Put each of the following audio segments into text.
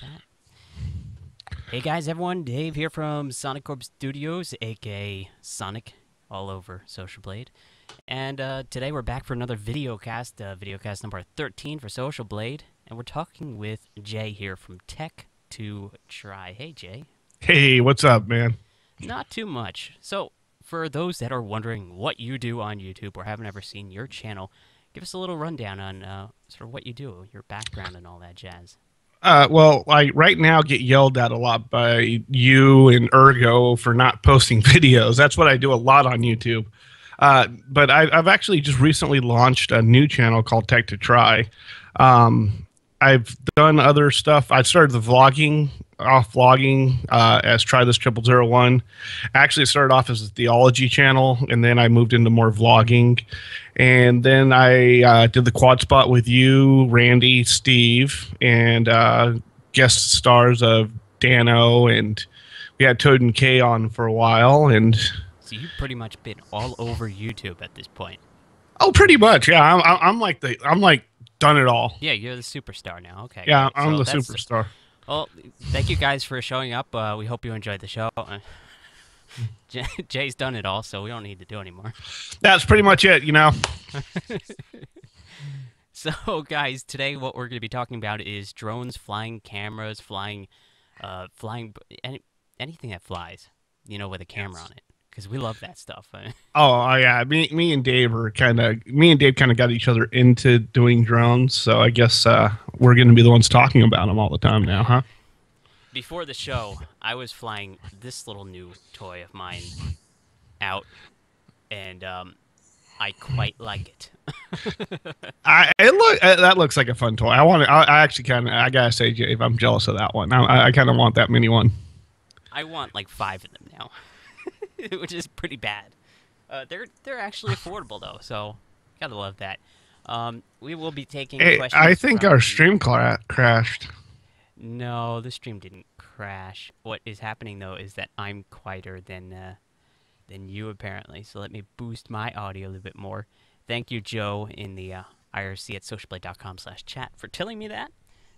that. Hey guys, everyone, Dave here from Sonic Corp Studios, aka Sonic, all over Social Blade. And today we're back for another videocast number 13 for Social Blade. And we're talking with Jay here from Tech2Try. Hey Jay. Hey, what's up, man? Not too much. So, for those that are wondering what you do on YouTube or haven't ever seen your channel, give us a little rundown on sort of what you do, your background, and all that jazz. Well, I right now get yelled at a lot by you and Ergo for not posting videos. That's what I do a lot on YouTube. But I've actually just recently launched a new channel called Tech to Try. I've done other stuff. I started the vlogging as Try This 0001. Actually, it started off as a theology channel, and then I moved into more vlogging. And then I did the quad spot with you, Randy, Steve, and guest stars of Dano, and we had Toad and Kay on for a while. And So you've pretty much been all over YouTube at this point. oh, pretty much, yeah. I'm like done it all. Yeah, you're the superstar now. Okay, Yeah, great. I'm So the that's superstar. well. Thank you guys for showing up. We hope you enjoyed the show. Jay's done it all, so we don't need to do anymore. That's pretty much it, you know. So, guys, today what we're going to be talking about is drones, flying cameras, flying anything that flies. You know, with a camera on it, because we love that stuff. Oh, yeah. Me and Dave kind of got each other into doing drones. So I guess we're going to be the ones talking about them all the time now, huh? Before the show, I was flying this little new toy of mine out, and I quite like it. That looks like a fun toy. I actually I gotta say, Dave, I'm jealous of that one. I kind of want that mini one. I want like 5 of them now, which is pretty bad. They're actually affordable though, so gotta love that. We will be taking Hey, questions. I think from our stream crashed. No, the stream didn't crash. What is happening though is that I'm quieter than you apparently. So let me boost my audio a little bit more. Thank you, Joe, in the IRC at socialblade.com/chat for telling me that.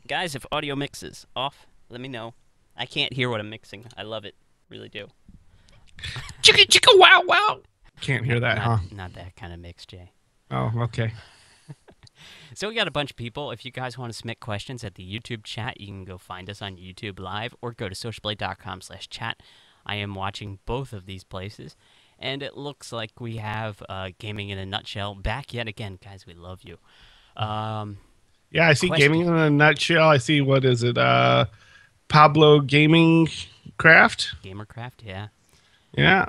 Guys, if audio mixes off, let me know. I can't hear what I'm mixing. I love it, really do. Chicka chicka wow wow. Can't hear that, huh? Not that kind of mix, Jay. Oh, okay. So we got a bunch of people. If you guys want to submit questions at the YouTube chat, you can go find us on YouTube Live or go to socialblade.com/chat. I am watching both of these places, and it looks like we have Gaming in a Nutshell back yet again. Guys, we love you. Yeah, I see gaming in a nutshell. I see, what is it? Pablo Gaming Craft. Gamercraft, yeah. Yeah.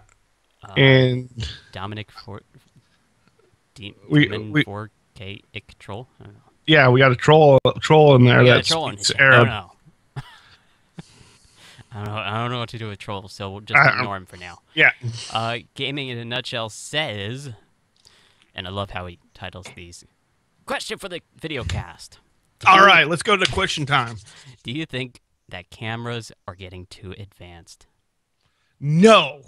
And Dominic for we 4K control. I don't know. yeah, we got a troll in there that speaks Arab. I don't know. I don't know what to do with trolls, so we'll just ignore him for now. Yeah. Gaming in a Nutshell says, and I love how he titles these. Question for the video cast. All right, let's go to question time. Do you think that cameras are getting too advanced? No.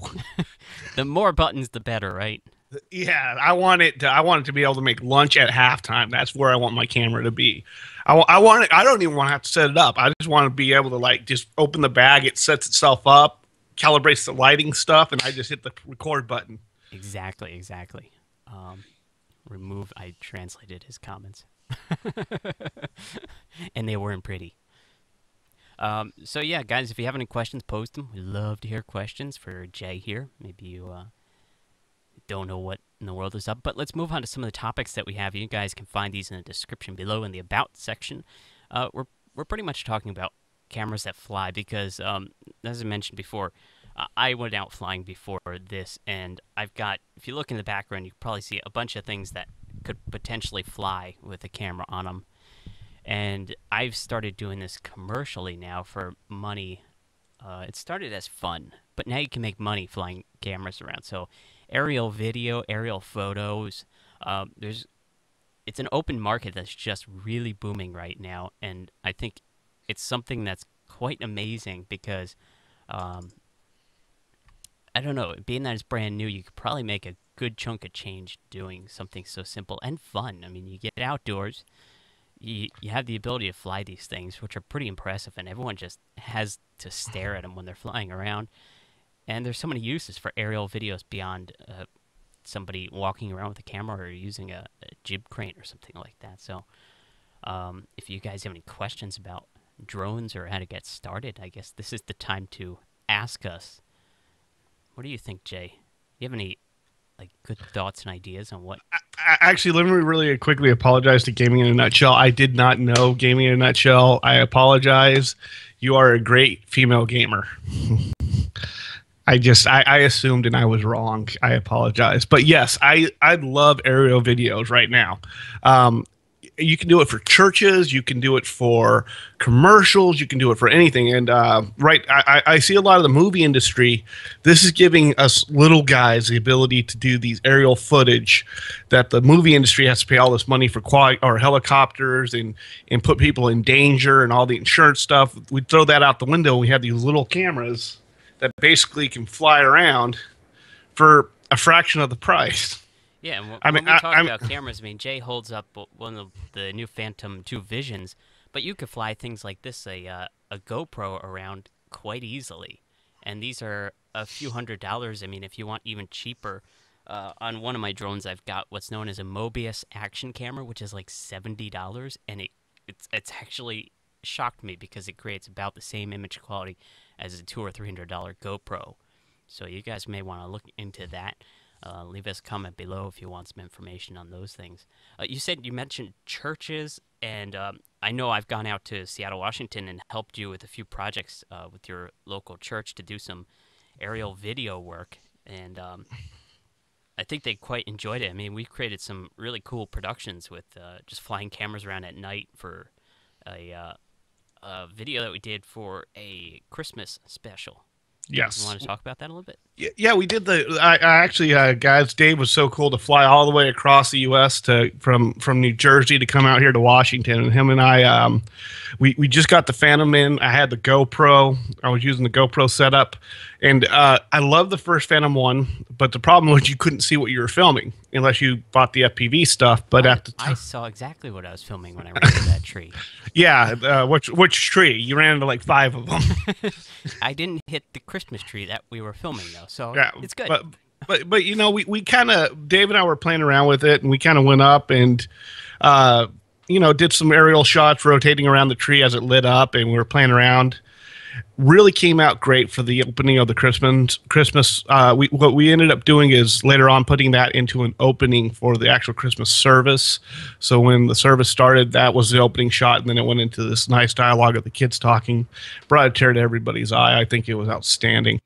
The more buttons, the better, right? Yeah, I want it to be able to make lunch at halftime. That's where I want my camera to be. I want it. I don't even want to have to set it up. I just want to be able to like just open the bag. It sets itself up, calibrates the lighting stuff, and I just hit the record button. Exactly. I translated his comments. And they weren't pretty. So yeah, guys, if you have any questions, post them. We love to hear questions for Jay here. Maybe you don't know what in the world is up, but let's move on to some of the topics that we have. You guys can find these in the description below in the About section. We're pretty much talking about cameras that fly because, as I mentioned before, I went out flying before this, and I've got, if you look in the background, you can probably see a bunch of things that could potentially fly with a camera on them. And I've started doing this commercially now for money. It started as fun, but now you can make money flying cameras around. So aerial video, aerial photos, it's an open market that's just really booming right now. And I think it's something that's quite amazing because, I don't know, being that it's brand new, you could probably make a good chunk of change doing something so simple and fun. I mean, you get outdoors, you have the ability to fly these things, which are pretty impressive, and everyone just has to stare at them when they're flying around. And there's so many uses for aerial videos beyond somebody walking around with a camera or using a jib crane or something like that. So, if you guys have any questions about drones or how to get started, I guess this is the time to ask us. What do you think, Jay? You have any like good thoughts and ideas on what? Actually, let me really quickly apologize to Gaming in a Nutshell. I did not know Gaming in a Nutshell. I apologize. You are a great female gamer. I assumed and I was wrong. I apologize. But yes, I love aerial videos right now. Um, you can do it for churches, you can do it for commercials, you can do it for anything. And I see a lot of the movie industry. This is giving us little guys the ability to do these aerial footage that the movie industry has to pay all this money for or helicopters and put people in danger and all the insurance stuff. We throw that out the window. We have these little cameras that basically can fly around for a fraction of the price. Yeah, and I when mean, we talk about cameras, I mean, Jay holds up one of the new Phantom 2 Visions, but you could fly things like this, a GoPro around quite easily. And these are a few $100s. I mean, if you want even cheaper, on one of my drones, I've got what's known as a Mobius action camera, which is like $70, and it's actually shocked me because it creates about the same image quality as a $200 or $300 GoPro. So you guys may want to look into that. Leave us a comment below if you want some information on those things. You mentioned churches, and I know I've gone out to Seattle, Washington, and helped you with a few projects with your local church to do some aerial video work, and I think they quite enjoyed it. I mean, we created some really cool productions with just flying cameras around at night for a video that we did for a Christmas special. You yes. want to talk about that a little bit? Yeah, we did the. I actually, guys, Dave was so cool to fly all the way across the U.S. to from New Jersey to come out here to Washington, and him and I, we just got the Phantom in. I had the GoPro. I was using the GoPro setup, and I love the first Phantom one, but the problem was you couldn't see what you were filming unless you bought the FPV stuff. But at the time, I saw exactly what I was filming when I ran into that tree. yeah, which tree? You ran into like 5 of them. I didn't hit the Christmas tree that we were filming though, so Yeah, it's good. but you know, we kind of, Dave and I were playing around with it, and we kind of went up and did some aerial shots rotating around the tree as it lit up, and we were playing around. Really came out great for the opening of the Christmas. What we ended up doing is later on putting that into an opening for the actual Christmas service. So when the service started, that was the opening shot, and then it went into this nice dialogue of the kids talking. Brought a tear to everybody's eye. I think it was outstanding.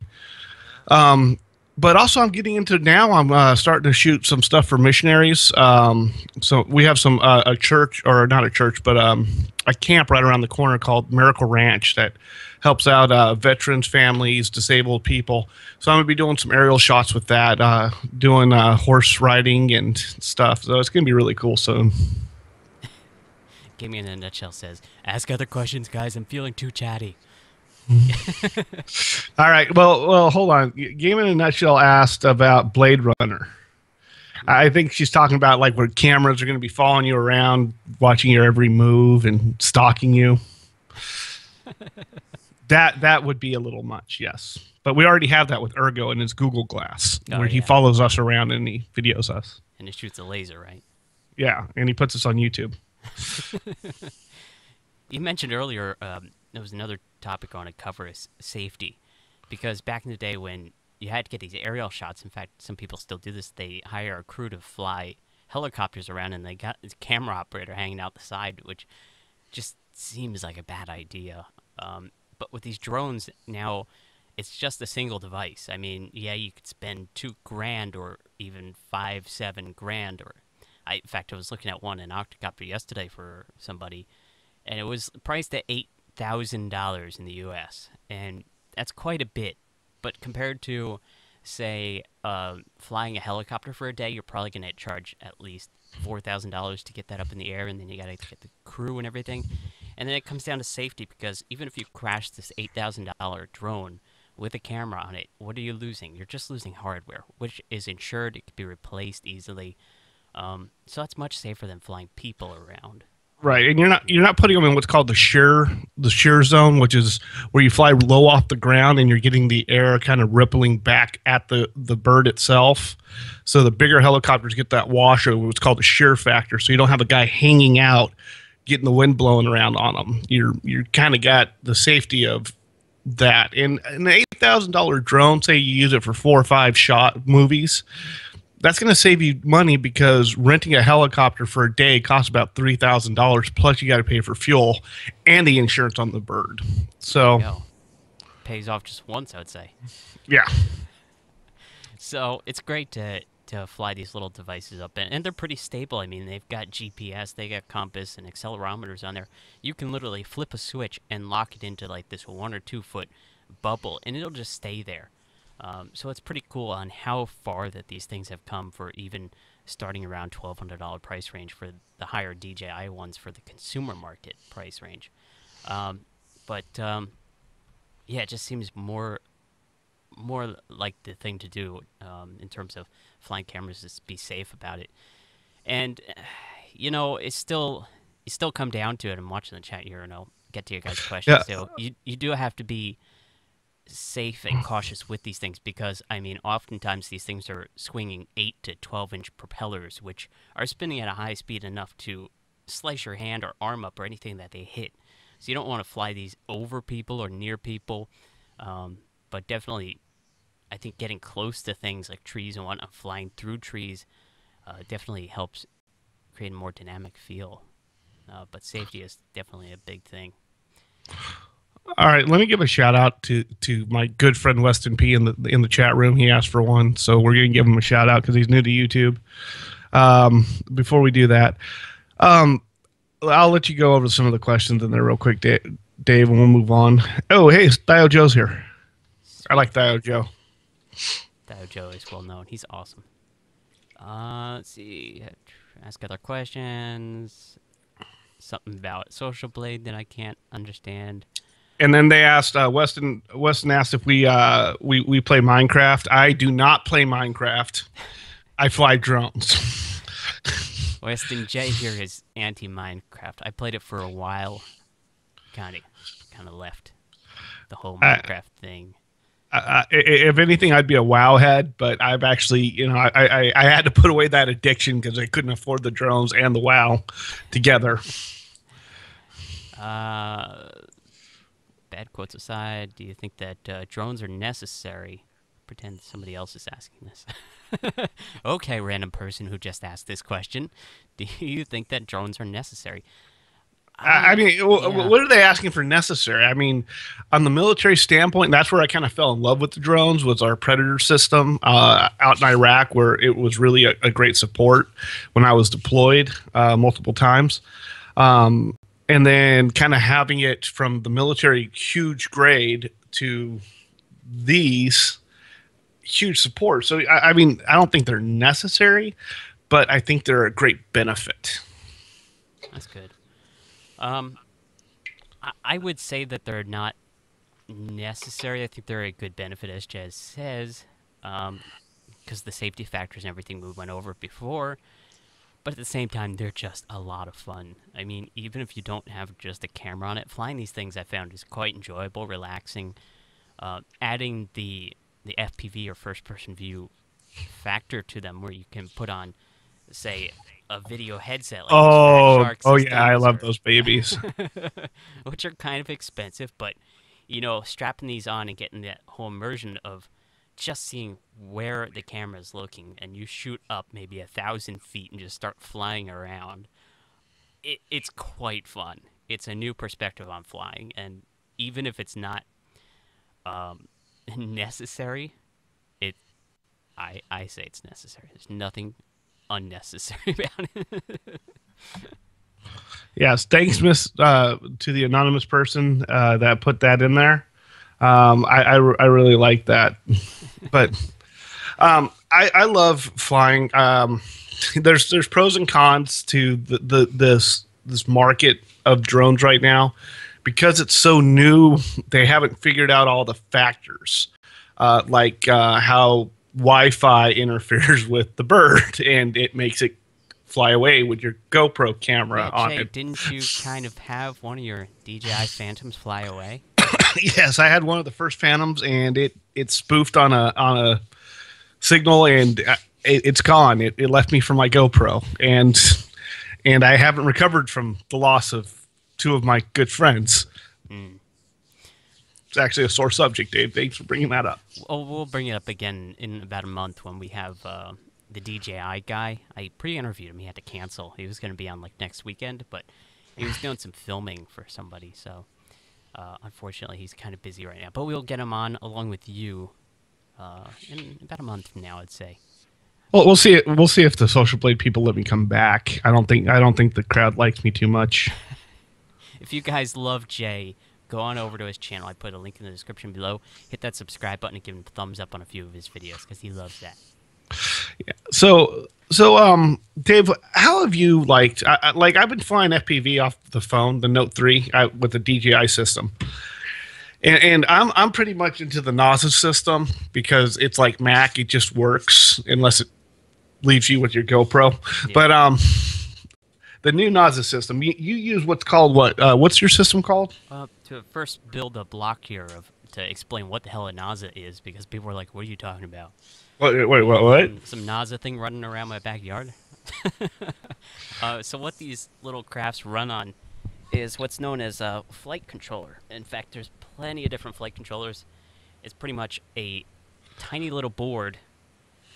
But also, I'm getting into now. I'm starting to shoot some stuff for missionaries. So we have some a church, or not a church, but a camp right around the corner called Miracle Ranch that helps out veterans, families, disabled people. So I'm gonna be doing some aerial shots with that, doing horse riding and stuff. So it's gonna be really cool soon. Gaming in a Nutshell says, "Ask other questions, guys. I'm feeling too chatty." All right. Well, hold on. Game in a Nutshell asked about Blade Runner. I think she's talking about like where cameras are going to be following you around, watching your every move and stalking you. That would be a little much, yes. But we already have that with Ergo and his Google Glass, where he follows us around and he videos us. And he shoots a laser, right? Yeah, and he puts us on YouTube. You mentioned earlier there was another topic I want to cover is safety, because back in the day when you had to get these aerial shots, in fact, some people still do this. They hire a crew to fly helicopters around, and they got this camera operator hanging out the side, which just seems like a bad idea. But with these drones now, it's just a single device. I mean, yeah, you could spend $2,000 or even 5-7 grand. In fact, I was looking at one in Octocopter yesterday for somebody, and it was priced at $8,000 in the U.S., and that's quite a bit. But compared to, say, flying a helicopter for a day, you're probably going to charge at least $4,000 to get that up in the air, and then you got to get the crew and everything. And then it comes down to safety, because even if you crash this $8,000 drone with a camera on it, what are you losing? You're just losing hardware, which is insured. It can be replaced easily. So that's much safer than flying people around. Right, and you're not putting them in what's called the shear zone, which is where you fly low off the ground and you're getting the air kind of rippling back at the bird itself. So the bigger helicopters get that wash, or what's called the shear factor. So you don't have a guy hanging out, getting the wind blowing around on them. You kind of got the safety of that. And an $8,000 drone, say you use it for 4 or 5 shot movies, that's going to save you money because renting a helicopter for a day costs about $3,000. Plus, you got to pay for fuel and the insurance on the bird. There you So, go. Pays off just once, I would say. yeah, So it's great to fly these little devices up, and they're pretty stable. I mean, they've got GPS, they got compass and accelerometers on there. You can literally flip a switch and lock it into like this 1 or 2 foot bubble, and it'll just stay there. So it's pretty cool on how far that these things have come for even starting around $1,200 price range for the higher DJI ones for the consumer market price range. Um, but yeah, it just seems more like the thing to do in terms of flying cameras is be safe about it. And it's still you still come down to it. I'm watching the chat here, and I'll get to your guys' questions. yeah. So you do have to be safe and cautious with these things because I mean, oftentimes these things are swinging 8 to 12 inch propellers, which are spinning at a high speed enough to slice your hand or arm up or anything that they hit. So you don't want to fly these over people or near people, but definitely I think getting close to things like trees and whatnot, flying through trees, definitely helps create a more dynamic feel. But safety is definitely a big thing. All right, let me give a shout out to my good friend Weston P in the chat room. He asked for one, so we're gonna give him a shout out because he's new to YouTube. Before we do that, I'll let you go over some of the questions in there real quick, Dave, and we'll move on. Oh, hey, Dio Joe's here. I like Dio Joe. Dio Joe is well known. He's awesome. Let's see. Ask other questions. Something about Social Blade that I can't understand. And then they asked Weston asked if we play Minecraft. I do not play Minecraft. I fly drones. Weston J here is anti-Minecraft. I played it for a while. Kind of left the whole Minecraft thing. If anything, I'd be a WoW head, but I've actually, I had to put away that addiction because I couldn't afford the drones and the WoW together. Bad quotes aside, do you think that drones are necessary? Pretend somebody else is asking this. Okay, random person who just asked this question. Do you think that drones are necessary? I mean, Yeah. what are they asking for necessary? I mean, on the military standpoint, that's where I kind of fell in love with the drones, was our Predator system out in Iraq, where it was really a great support when I was deployed multiple times. And then kind of having it from the military huge grade to these huge support. So, I mean, I don't think they're necessary, but I think they're a great benefit. That's good. I would say that they're not necessary. I think they're a good benefit, as Jez says, because the safety factors and everything we went over before. But at the same time, they're just a lot of fun. I mean, even if you don't have just a camera on it, flying these things I found is quite enjoyable, relaxing. Adding the FPV or first-person view factor to them, where you can put on, say, a video headset. Like Oh yeah, I love those babies. Which are kind of expensive, but strapping these on and getting that whole immersion of just seeing where the camera is looking, and you shoot up maybe 1,000 feet and just start flying around. It's quite fun. It's a new perspective on flying, and even if it's not necessary, I say it's necessary. There's nothing unnecessary about it. Yes, thanks, Miss, to the anonymous person that put that in there. I really like that, but I love flying. There's pros and cons to this market of drones right now, because it's so new. They haven't figured out all the factors, like how Wi-Fi interferes with the bird, and it makes it fly away with your GoPro camera Yeah, on Jay, it. didn't you kind of have one of your DJI Phantoms fly away? Yes, I had one of the first Phantoms, and it spoofed on a signal, and it's gone. It left me for my GoPro, and I haven't recovered from the loss of two of my good friends. Hmm. It's actually a sore subject, Dave. Thanks for bringing that up. Well, we'll bring it up again in about a month when we have the DJI guy. I pre-interviewed him. He had to cancel. He was going to be on like next weekend, but he was doing some filming for somebody. So unfortunately, he's kind of busy right now. But we'll get him on along with you in about a month from now, I'd say. Well, we'll see. We'll see if the Social Blade people let me come back. I don't think the crowd likes me too much. If you guys love Jay, go on over to his channel. I put a link in the description below. Hit that subscribe button and give him a thumbs up on a few of his videos because he loves that. Yeah. So, Dave, how have you liked? I've been flying FPV off the phone, the Note 3, with the DJI system, and I'm pretty much into the NASA system because it's like Mac. It just works unless it leaves you with your GoPro. Yeah. But the new NASA system, you use what's called what? What's your system called? To first build a block here to explain what the hell a NASA is because people are like, what are you talking about? Wait, what? Some NASA thing running around my backyard? So what these little crafts run on is what's known as a flight controller. In fact, there's plenty of different flight controllers. It's pretty much a tiny little board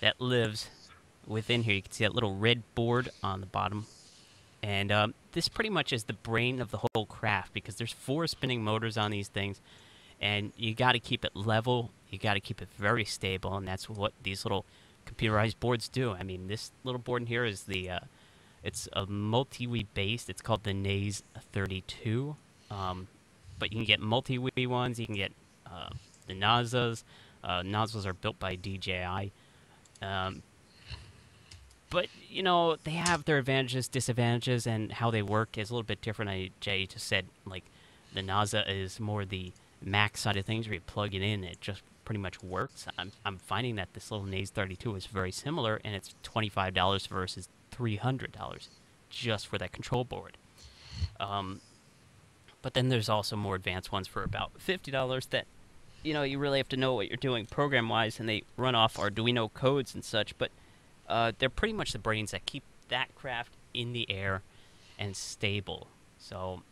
that lives within here. You can see that little red board on the bottom. And this pretty much is the brain of the whole craft because there's 4 spinning motors on these things. And you got to keep it level. You got to keep it very stable, and that's what these little computerized boards do. I mean, this little board in here is it's a multi-Wii based. It's called the Naze 32. But you can get multi-Wii ones. You can get the NASAs. NASAs are built by DJI. But, you know, they have their advantages, disadvantages, and how they work is a little bit different. Jay just said, like, the NASA is more the Mac side of things where you plug it in, it just pretty much works. I'm finding that this little Naze 32 is very similar, and it's $25 versus $300 just for that control board. But then there's also more advanced ones for about $50 that, you know, you really have to know what you're doing program-wise, and they run off Arduino codes and such, but they're pretty much the brains that keep that craft in the air and stable. So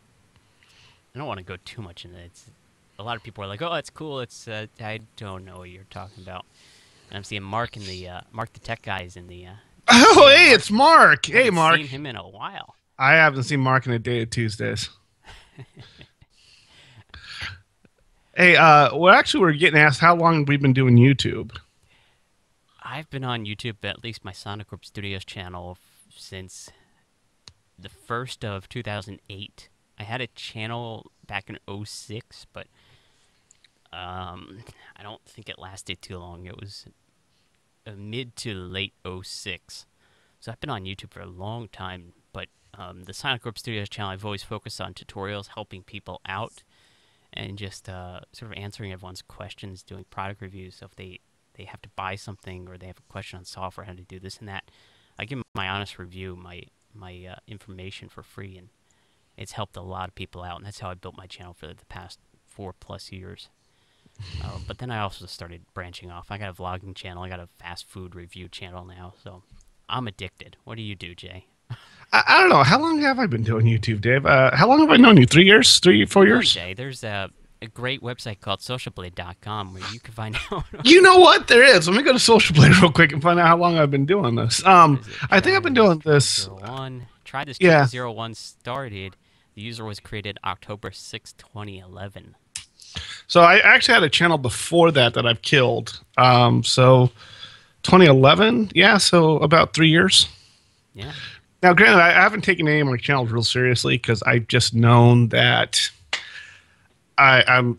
I don't want to go too much into it. A lot of people are like, "Oh, it's cool." It's I don't know what you're talking about. And I'm seeing Mark in the Mark the Tech guy is in the. Oh, hey, it's Mark. Hey, Mark. Seen him in a while. I haven't seen Mark in a day of Tuesdays. Hey, we're getting asked how long we've been doing YouTube. I've been on YouTube, at least my Sonic Group Studios channel, since the 1st of 2008. I had a channel back in 06, but I don't think it lasted too long. It was mid to late 06. So I've been on YouTube for a long time, but the Sonic Group Studios channel, I've always focused on tutorials, helping people out, and just sort of answering everyone's questions, doing product reviews. So if they have to buy something or they have a question on software, how to do this and that, I give them my honest review, my information for free, and it's helped a lot of people out, and that's how I built my channel for the past 4+ years. But then I also started branching off. I got a vlogging channel. I got a fast food review channel now, so I'm addicted. What do you do, Jay? I don't know. How long have I been doing YouTube, Dave? How long have I known you? 3 years? 4 years? Jay, there's a great website called socialblade.com where you can find out. You know what? There is. Let me go to Social Blade real quick and find out how long I've been doing this. I think I've been doing this. Try this 01 started. The user was created October 6, 2011. So I actually had a channel before that I've killed. So 2011, yeah, so about 3 years. Yeah. Now, granted, I haven't taken any of my channels real seriously because I've just known that I'm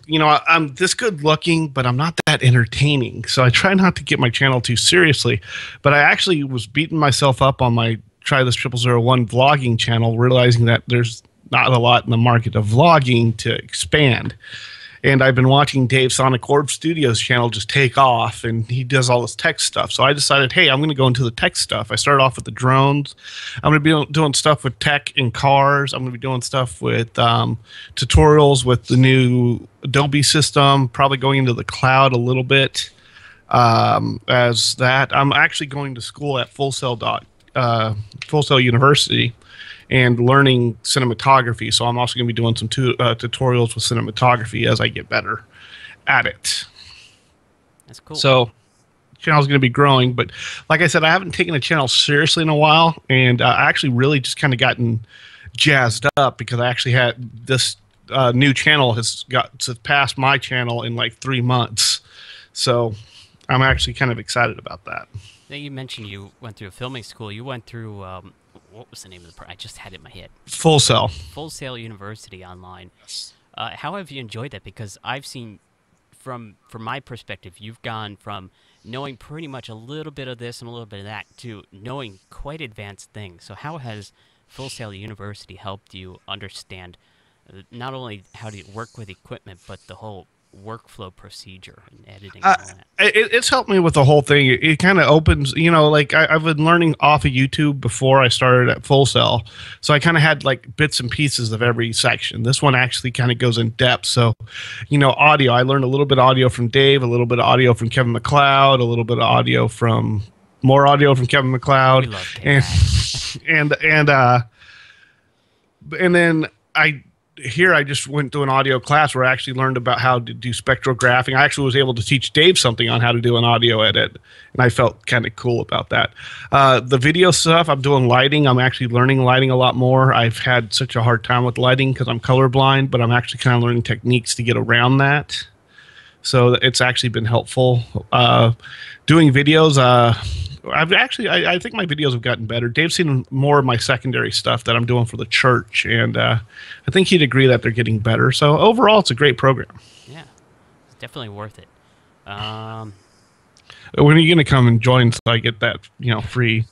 this good looking, but I'm not that entertaining. So I try not to get my channel too seriously. But I actually was beating myself up on my Try This 0001 vlogging channel, realizing that there's not a lot in the market of vlogging to expand. And I've been watching Dave Sonic Orb Studios channel just take off, and he does all this tech stuff. So I decided, hey, I'm going to go into the tech stuff. I started off with the drones. I'm going to be doing stuff with tech in cars. I'm going to be doing stuff with tutorials with the new Adobe system, probably going into the cloud a little bit. As that, I'm actually going to school at Full Sail University and learning cinematography. So I'm also going to be doing some tutorials with cinematography as I get better at it. That's cool. So the channel's going to be growing. But like I said, I haven't taken a channel seriously in a while. And I actually really just kind of gotten jazzed up because I actually had this new channel has surpassed my channel in like 3 months. So I'm actually kind of excited about that. Now you mentioned you went through a filming school. You went through, what was the name of the I just had it in my head. Full Sail. Full Sail University online. How have you enjoyed that? Because I've seen, from my perspective, you've gone from knowing pretty much a little bit of this and a little bit of that to knowing quite advanced things. So how has Full Sail University helped you understand not only how to work with equipment, but the whole workflow procedure and editing and all that? It's helped me with the whole thing. It kind of opens, like I've been learning off of YouTube before I started at Full Sail. So I kind of had like bits and pieces of every section. This one actually kind of goes in depth. So, audio, I learned a little bit of audio from Dave, a little bit of audio from Kevin MacLeod, a little bit of audio from Kevin MacLeod. We love Kevin. And then I just went to an audio class where I actually learned about how to do spectrographing. I actually was able to teach Dave something on how to do an audio edit, and I felt kind of cool about that. The video stuff, I'm doing lighting. I'm actually learning lighting a lot more. I've had such a hard time with lighting because I'm colorblind, but I'm actually kind of learning techniques to get around that. So it's actually been helpful. Doing videos, I think my videos have gotten better. Dave's seen more of my secondary stuff that I'm doing for the church, and I think he'd agree that they're getting better. So overall, it's a great program. Yeah, it's definitely worth it. When are you going to come and join so I get that, free?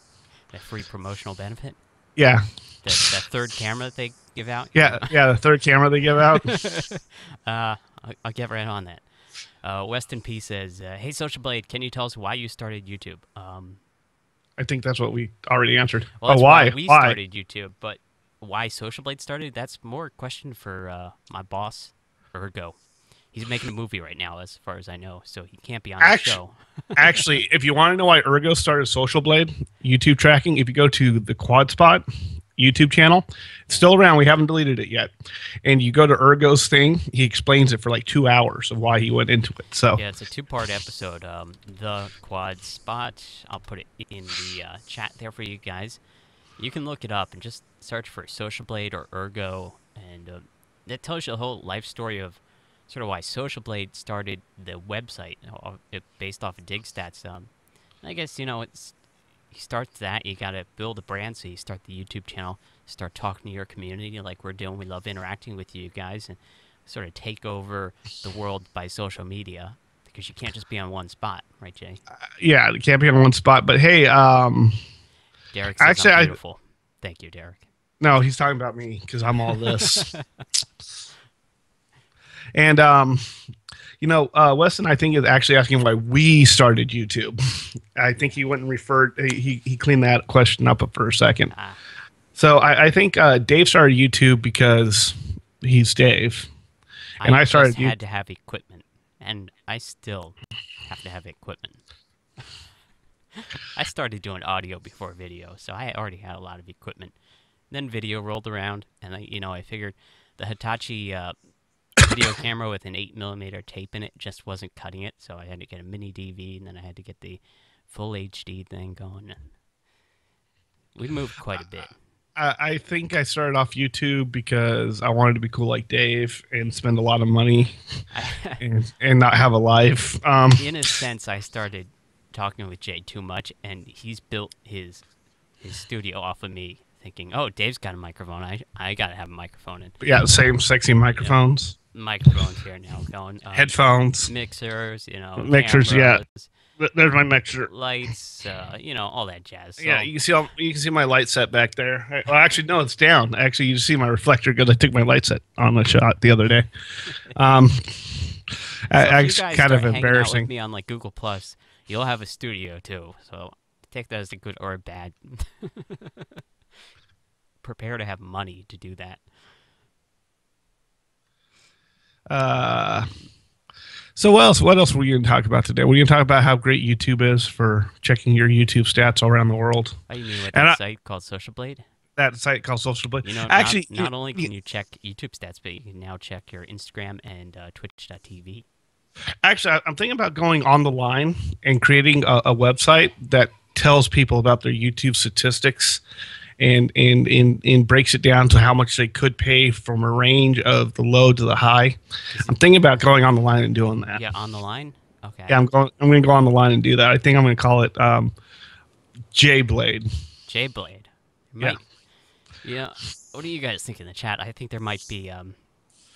That free promotional benefit? Yeah. That third camera that they give out? Yeah, the third camera they give out. I'll get right on that. Weston P says, "Hey, Social Blade, can you tell us why you started YouTube?" I think that's what we already answered. Well, that's why? we started YouTube, but why Social Blade started? That's more a question for my boss, Ergo. He's making a movie right now, as far as I know, so he can't be on the show. Actually, if you want to know why Ergo started Social Blade YouTube tracking, if you go to the Quad Spot YouTube channel, it's still around. We haven't deleted it yet. And you go to Ergo's thing, he explains it for like 2 hours of why he went into it. So yeah, it's a 2-part episode. The Quad Spot. I'll put it in the chat there for you guys. You can look it up and just search for Social Blade or Ergo, and that tells you the whole life story of sort of why Social Blade started the website based off of DigStats. I guess he starts that. You got to build a brand, so you start the YouTube channel, start talking to your community like we're doing. We love interacting with you guys and sort of take over the world by social media because you can't just be on one spot, right, Jay? Yeah, you can't be on one spot. But hey, Derek says actually, I'm beautiful. Thank you, Derek. No, he's talking about me because I'm all this. And Weston, I think, is actually asking why we started YouTube. I think he went and referred. He cleaned that question up for a second. So I think Dave started YouTube because he's Dave, and I started. Had to have equipment, and I still have to have equipment. I started doing audio before video, so I already had a lot of equipment. Then video rolled around, and I figured the Hitachi video camera with an 8mm tape in it just wasn't cutting it, so I had to get a mini DV, and then I had to get the full HD thing going. And we moved quite a bit. I think I started off YouTube because I wanted to be cool like Dave and spend a lot of money and not have a life. In a sense, I started talking with Jay too much, and he's built his studio off of me, thinking, "Oh, Dave's got a microphone. I gotta have a microphone." And yeah, same sexy microphones. Microphones here now going. Headphones, mixers, mixers. cameras, there's my mixer. Lights, all that jazz. So, yeah, you can see my light set back there. Well, actually, no, it's down. Actually, you see my reflector because I took my light set on the shot the other day. So if you It's guys kind of start hanging out with embarrassing. me on like Google Plus, you'll have a studio too. So take that as a good or a bad. Prepare to have money to do that. Uh, so what else? What else were you going to talk about today? Were you going to talk about how great YouTube is for checking your YouTube stats all around the world? Oh, you mean with And that site called Social Blade? that site called Social Blade. You know, not Actually, not only can you check YouTube stats, but you can now check your Instagram and Twitch.tv. I'm thinking about going on the line and creating a website that tells people about their YouTube statistics and breaks it down to how much they could pay from a range of the low to the high. I'm thinking about going on the line and doing that. Yeah, on the line. Yeah, Okay. I'm going to go on the line and do that. I think I'm going to call it J Blade. J Blade. Yeah. Might. Yeah. What do you guys think in the chat? I think there might be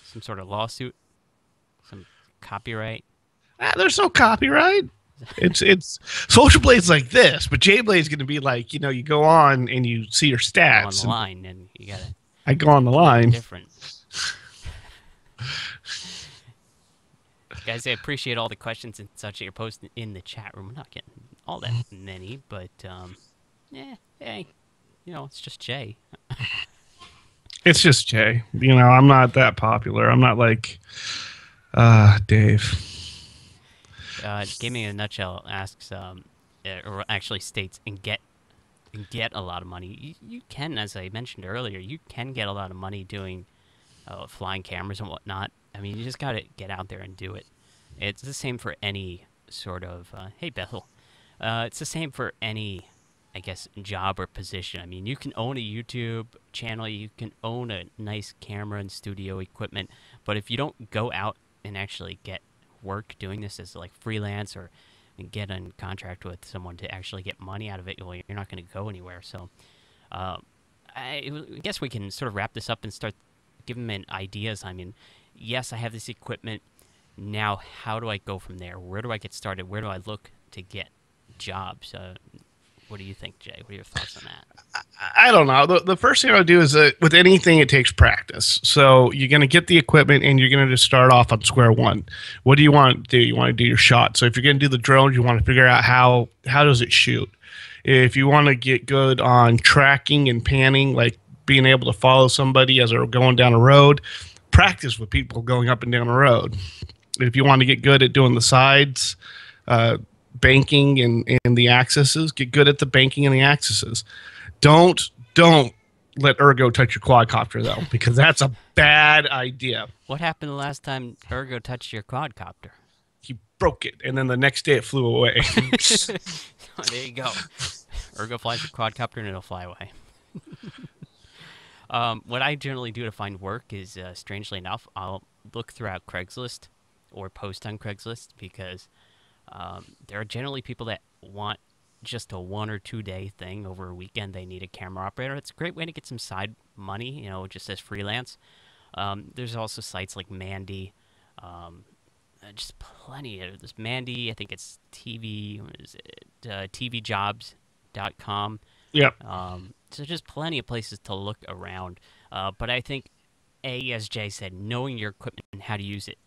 some sort of lawsuit, some copyright. There's no copyright. It's Social Blade's like this, but J Blade's going to be like, you go on and you see your Go on stats. the line, and you gotta I go on the line. different. Guys, I appreciate all the questions and such that you're posting in the chat room. We're not getting all that many, but yeah, hey, it's just Jay. It's just Jay. I'm not that popular. I'm not like Dave. Gaming in a Nutshell asks, or actually states, and get a lot of money. You can, as I mentioned earlier, you can get a lot of money doing flying cameras and whatnot. I mean, you just got to get out there and do it. It's the same for any sort of, hey, Bethel. It's the same for any, I guess, job or position. I mean, you can own a YouTube channel, you can own a nice camera and studio equipment, but if you don't go out and actually get work doing this as like freelance or get in contract with someone to actually get money out of it, well, you're not going to go anywhere. So I guess we can sort of wrap this up and start giving them ideas. I mean, yes, I have this equipment. Now, how do I go from there? Where do I get started? Where do I look to get jobs? What do you think, Jay? What are your thoughts on that? I don't know. The first thing I'll do is with anything, it takes practice. So you're going to get the equipment and you're going to just start off on square one. What do you want to do? You want to do your shot. So if you're going to do the drone, you want to figure out how does it shoot. If you want to get good on tracking and panning, like being able to follow somebody as they're going down a road, practice with people going up and down the road. If you want to get good at doing the sides, banking and the axes, get good at the banking and the axes. Don't let Ergo touch your quadcopter though, because that's a bad idea. What happened the last time Ergo touched your quadcopter? He broke it, and then the next day it flew away. There you go. Ergo flies your quadcopter and it'll fly away. What I generally do to find work is, strangely enough, I'll look throughout Craigslist or post on Craigslist because there are generally people that want just a 1 or 2 day thing over a weekend. They need a camera operator. It's a great way to get some side money, just as freelance. There's also sites like Mandy, just plenty of this. Mandy, I think it's TV, what is it, tvjobs.com. Yep. So just plenty of places to look around. But I think, as Jay said, knowing your equipment and how to use it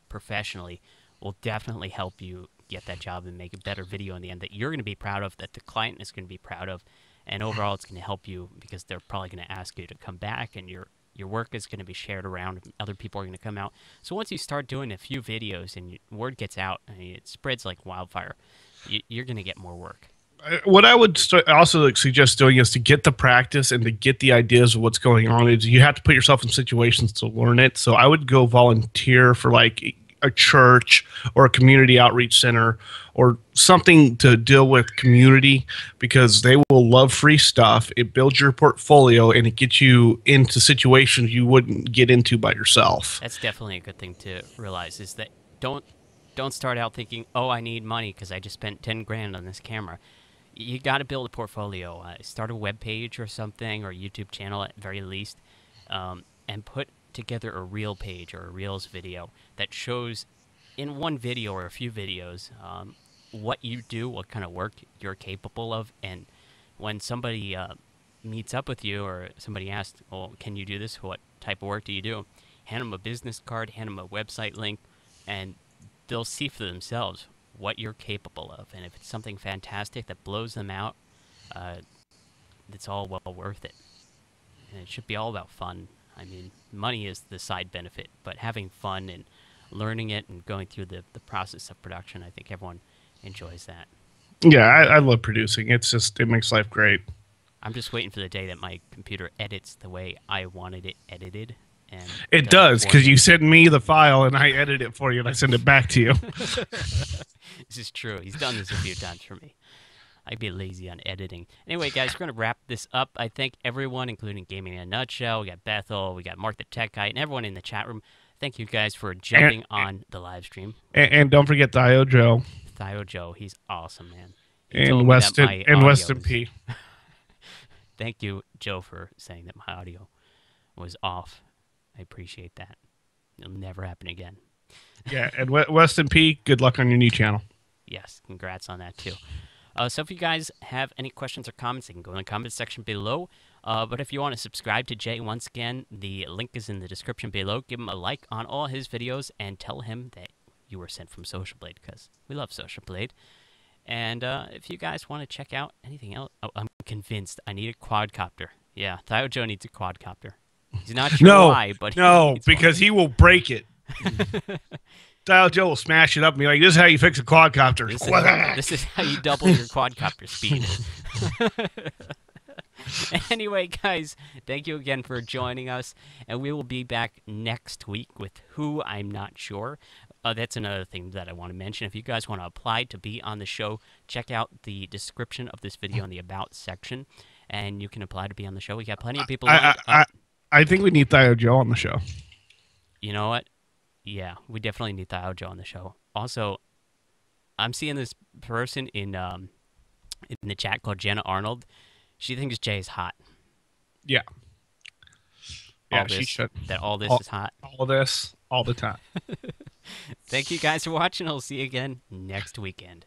professionally will definitely help you get that job and make a better video in the end that you're going to be proud of, that the client is going to be proud of, and overall it's going to help you because they're probably going to ask you to come back, and your work is going to be shared around, and other people are going to come out. So once you start doing a few videos and word gets out, I mean, it spreads like wildfire, you're going to get more work. What I would also suggest doing is to get the practice and to get the ideas of what's going on is you have to put yourself in situations to learn it. So I would go volunteer for like a church or a community outreach center or something to deal with community, because they will love free stuff. It builds your portfolio and it gets you into situations you wouldn't get into by yourself. That's definitely a good thing to realize, is that don't start out thinking, oh, I need money because I just spent 10 grand on this camera. You got to build a portfolio. Start a web page or something, or a YouTube channel at very least, and put together a reel page or a reels video that shows in one video or a few videos what you do, what kind of work you're capable of. And when somebody meets up with you or somebody asks, well, can you do this? What type of work do you do? Hand them a business card, hand them a website link, and they'll see for themselves what you're capable of, and if it's something fantastic that blows them out, uh, it's all well worth it. And it should be all about fun. I mean, money is the side benefit, but having fun and learning it and going through the process of production, I think everyone enjoys that. Yeah, I love producing. It's just, it makes life great. I'm just waiting for the day that my computer edits the way I wanted it edited. And It does, for because me. you send me the file and I edit it for you and I send it back to you. This is true. He's done this a few times for me. I'd be lazy on editing. Anyway, guys, we're going to wrap this up. I thank everyone, including Gaming in a Nutshell. We got Bethel, we got Mark the Tech Guy, and everyone in the chat room. Thank you guys for jumping on the live stream. And don't forget Dio Joe. Theo Joe, he's awesome, man. He And told me that Weston, my and audio Weston was- P. Thank you, Joe, for saying that my audio was off. I appreciate that. It'll never happen again. Yeah, and Weston P, good luck on your new channel. Yes, congrats on that, too. So if you guys have any questions or comments, you can go in the comment section below. But if you want to subscribe to Jay, once again, the link is in the description below. Give him a like on all his videos and tell him that you were sent from Social Blade, because we love Social Blade. And if you guys want to check out anything else, I'm convinced I need a quadcopter. Yeah, Theo Joe needs a quadcopter. He's not sure why, but no, because he will break it. Dio Joe will smash it up and be like, "This is how you fix a quadcopter." This is how you double your quadcopter speed. Anyway, guys, thank you again for joining us, and we will be back next week with who, I'm not sure. That's another thing that I want to mention. If you guys want to apply to be on the show, check out the description of this video in the About section, and you can apply to be on the show. We got plenty of people lined up. I think we need Dio Joe on the show. You know what? Yeah, we definitely need Theo Joe on the show. Also, I'm seeing this person in the chat called Jenna Arnold. She thinks Jay is hot. Yeah. Yeah, she should. That all this is hot. All this, all the time. Thank you guys for watching. I'll see you again next weekend.